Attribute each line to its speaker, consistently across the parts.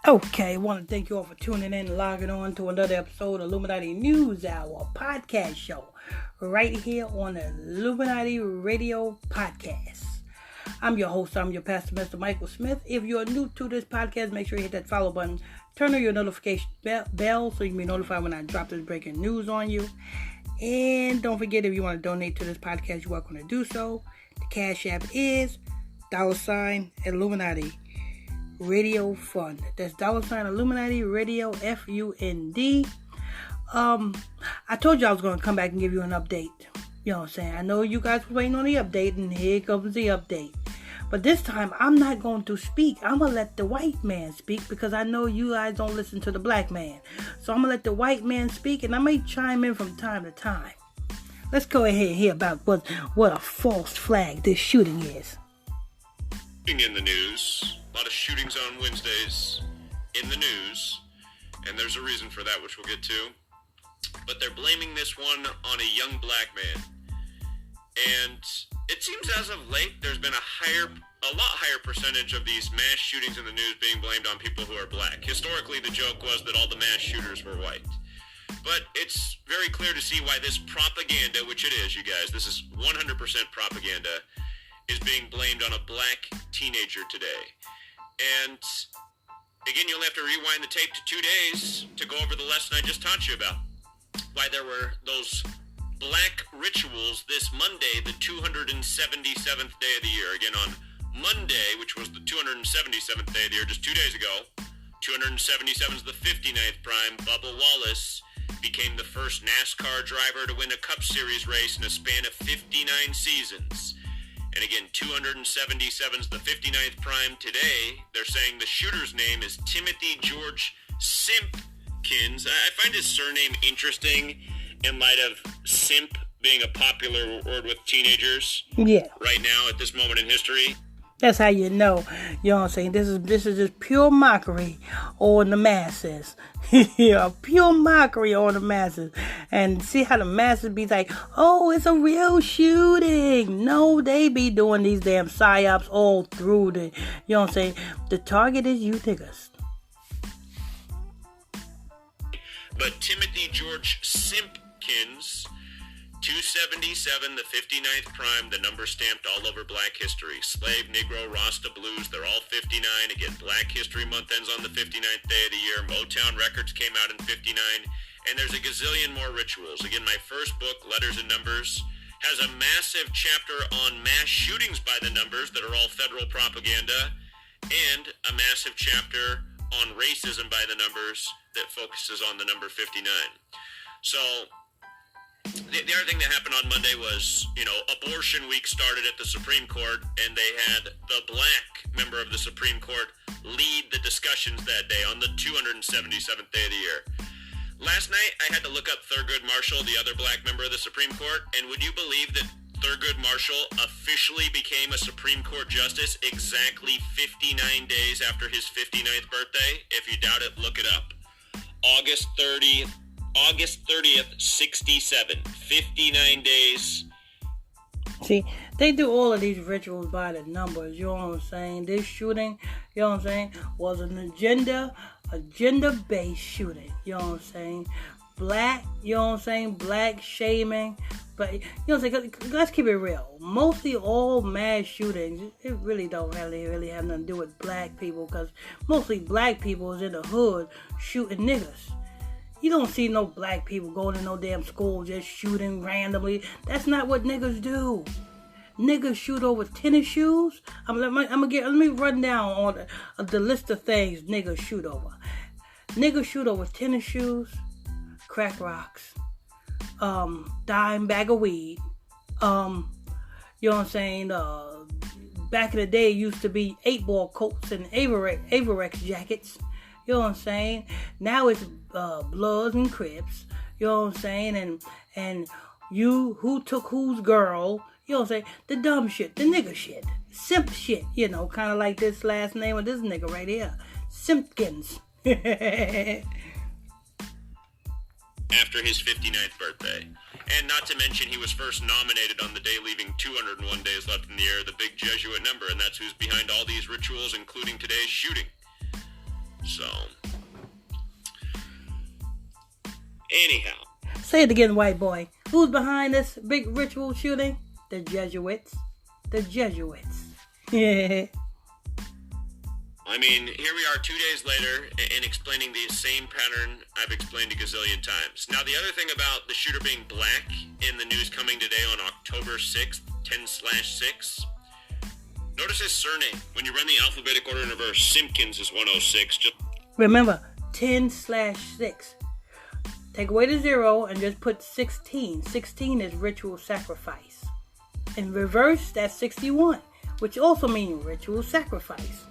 Speaker 1: Okay, I want to thank you all for tuning in and logging on to another episode of Illuminati News Hour podcast show right here on the Illuminati Radio Podcast. I'm your host, I'm your pastor, Mr. Michael Smith. If you're new to this podcast, make sure you hit that follow button. Turn on your notification bell so you can be notified when I drop this breaking news on you. And don't forget, if you want to donate to this podcast, you're welcome to do so. The Cash App is $ Illuminati Radio Fund. That's $ Illuminati Radio FUND. I told you I was going to come back and give you an update. You know what I'm saying? I know you guys were waiting on the update, and here comes the update. But this time, I'm not going to speak. I'm going to let the white man speak because I know you guys don't listen to the black man. So I'm going to let the white man speak, and I may chime in from time to time. Let's go ahead and hear about what a false flag this shooting is.
Speaker 2: In the news, a lot of shootings on Wednesdays in the news, and there's a reason for that, which we'll get to. But they're blaming this one on a young black man. And it seems as of late, there's been a lot higher percentage of these mass shootings in the news being blamed on people who are black. Historically, the joke was that all the mass shooters were white. But it's very clear to see why this propaganda, which it is, you guys, this is 100% propaganda, is being blamed on a black teenager today. And again, you'll have to rewind the tape to 2 days to go over the lesson I just taught you about. Why there were those black rituals this Monday, the 277th day of the year. Again, on Monday, which was the 277th day of the year, just 2 days ago, 277 is the 59th prime. Bubba Wallace became the first NASCAR driver to win a Cup Series race in a span of 59 seasons. And again, 277 is the 59th prime. Today, they're saying the shooter's name is Timothy George Simpkins. I find his surname interesting in light of simp being a popular word with teenagers.
Speaker 1: Yeah.
Speaker 2: Right now, at this moment in history.
Speaker 1: That's how you know what I'm saying? This is just pure mockery on the masses. Yeah, pure mockery on the masses. And see how the masses be like, oh, it's a real shooting. No, they be doing these damn psyops all through the, you know what I'm saying? The target is you niggas.
Speaker 2: But Timothy George Simpkins, 277, the 59th prime, the number stamped all over black history. Slave, Negro, Rasta, Blues, they're all 59. Again, Black History Month ends on the 59th day of the year. Motown Records came out in 59. And there's a gazillion more rituals. Again, my first book, Letters and Numbers, has a massive chapter on mass shootings by the numbers that are all federal propaganda, and a massive chapter on racism by the numbers that focuses on the number 59. So the other thing that happened on Monday was, abortion week started at the Supreme Court, and they had the black member of the Supreme Court lead the discussions that day on the 277th day of the year. Last night, I had to look up Thurgood Marshall, the other black member of the Supreme Court, and would you believe that Thurgood Marshall officially became a Supreme Court justice exactly 59 days after his 59th birthday? If you doubt it, look it up. August 30th, 67. 59 days.
Speaker 1: See, they do all of these rituals by the numbers, you know what I'm saying? This shooting, you know what I'm saying, was an agenda-based shooting, you know what I'm saying? Black, you know what I'm saying, black shaming. But, you know what I'm saying, let's keep it real. Mostly all mass shootings, it really don't really have nothing to do with black people, because mostly black people is in the hood shooting niggas. You don't see no black people going to no damn school just shooting randomly. That's not what niggas do. Niggas shoot over tennis shoes. Let me run down on the list of things niggas shoot over. Niggas shoot over tennis shoes, crack rocks, dime bag of weed. You know what I'm saying? Back in the day, it used to be 8-ball coats and Averex jackets. You know what I'm saying? Now it's Bloods and Crips. You know what I'm saying? And you, who took whose girl. You know what I'm saying? The dumb shit. The nigga shit. Simp shit. Kind of like this last name of this nigga right here. Simpkins.
Speaker 2: After his 59th birthday. And not to mention, he was first nominated on the day leaving 201 days left in the year, the big Jesuit number, and that's who's behind all these rituals, including today's shooting. So, anyhow.
Speaker 1: Say it again, white boy. Who's behind this big ritual shooting? The Jesuits. The Jesuits. Yeah.
Speaker 2: I mean, here we are 2 days later and explaining the same pattern I've explained a gazillion times. Now, the other thing about the shooter being black in the news coming today on October 6th, 10/6, notice his surname. When you run the alphabetic order in reverse, Simpkins is 106.
Speaker 1: Remember, 10/6. Take away the 0 and just put 16. 16 is ritual sacrifice. In reverse, that's 61, which also means ritual sacrifice.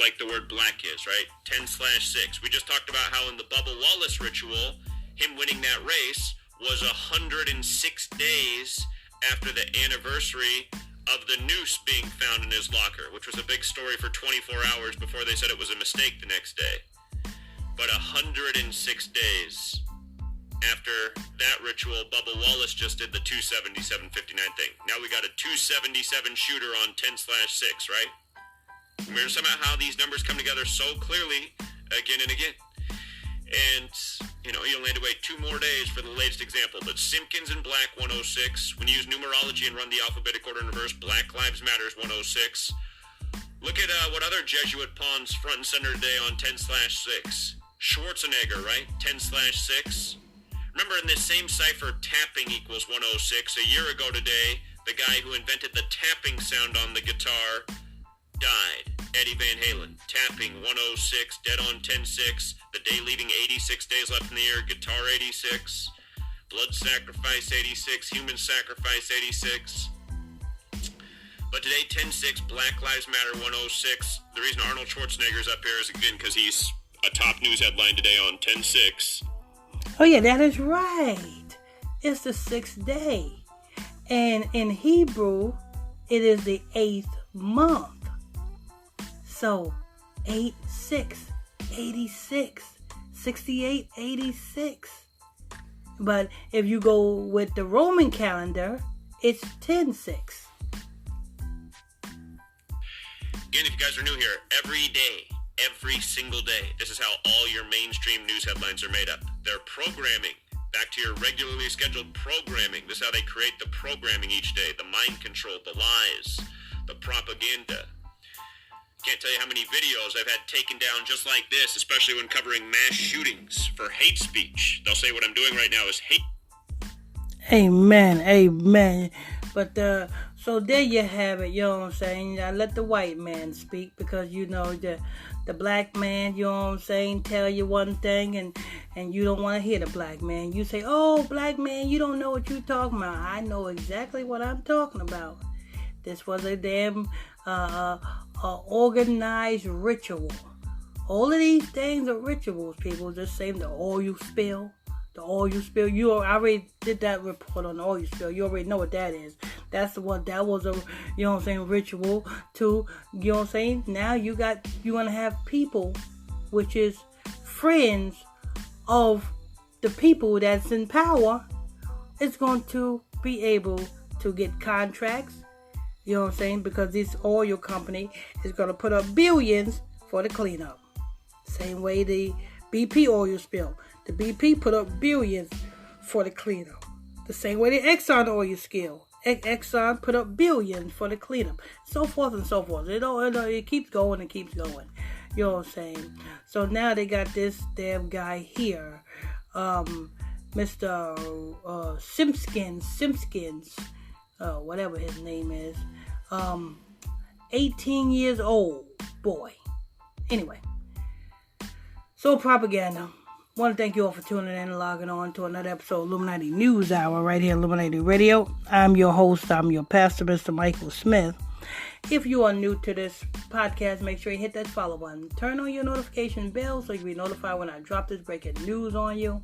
Speaker 2: Like the word black is, right? 10/6. We just talked about how in the Bubba Wallace ritual, him winning that race was 106 days after the anniversary of the noose being found in his locker, which was a big story for 24 hours before they said it was a mistake the next day. But 106 days after that ritual, Bubba Wallace just did the 277.59 thing. Now we got a 277 shooter on 10/6, right? Remember somehow how these numbers come together so clearly again and again. And, you only had to wait 2 more days for the latest example. But Simpkins in black, 106. When you use numerology and run the alphabetic order in reverse, Black Lives Matters, 106. Look at what other Jesuit pawns front and center today on 10/6. Schwarzenegger, right? 10/6. Remember in this same cipher, tapping equals 106. A year ago today, the guy who invented the tapping sound on the guitar died. Eddie Van Halen, tapping 106, dead on 10/6, the day leaving 86 days left in the year, guitar 86, blood sacrifice 86, human sacrifice 86. But today 10/6, Black Lives Matter 106. The reason Arnold Schwarzenegger's up here is again because he's a top news headline today on 10/6.
Speaker 1: Oh yeah, that is right. It's the 6th day. And in Hebrew, it is the 8th month. So, 8/6, 86, 68, 86. But if you go with the Roman calendar, it's 10/6.
Speaker 2: Again, if you guys are new here, every day, every single day, this is how all your mainstream news headlines are made up. They're programming. Back to your regularly scheduled programming. This is how they create the programming each day. The mind control, the lies, the propaganda. Can't tell you how many videos I've had taken down just like this, especially when covering mass shootings for hate speech. They'll say what I'm doing right now is hate.
Speaker 1: Amen, amen. But so there you have it, you know what I'm saying? I let the white man speak because the black man, you know what I'm saying, tell you one thing and you don't want to hear the black man. You say, oh, black man, you don't know what you're talking about. I know exactly what I'm talking about. This was a damn organized ritual. All of these things are rituals, people. Just saying the oil spill. I already did that report on the oil spill. You already know what that is. That was a, you know what I'm saying, ritual to, you know what I'm saying? Now you're going to have people, which is friends of the people that's in power, is going to be able to get contracts. You know what I'm saying? Because this oil company is going to put up billions for the cleanup. Same way the BP oil spill. The BP put up billions for the cleanup. The same way the Exxon oil spill. Exxon put up billions for the cleanup. So forth and so forth. It keeps going and keeps going. You know what I'm saying? So now they got this damn guy here. Mr. Simpkins, whatever his name is. 18 years old boy. Anyway. So propaganda. I want to thank you all for tuning in and logging on to another episode of Illuminati News Hour right here at Illuminati Radio. I'm your host. I'm your pastor, Mr. Michael Smith. If you are new to this podcast, make sure you hit that follow button. Turn on your notification bell so you'll be notified when I drop this breaking news on you.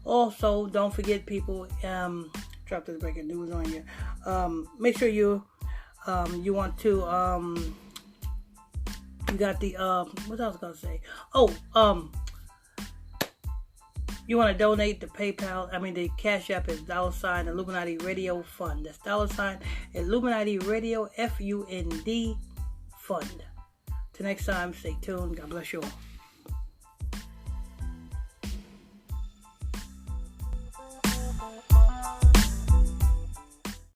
Speaker 1: Also, don't forget, people, drop this breaking news on you. Make sure you want to, you got the, what I was going to say? You want to donate the the Cash App is $ Illuminati Radio Fund. That's $ Illuminati Radio FUND Fund. Till next time, stay tuned. God bless you all.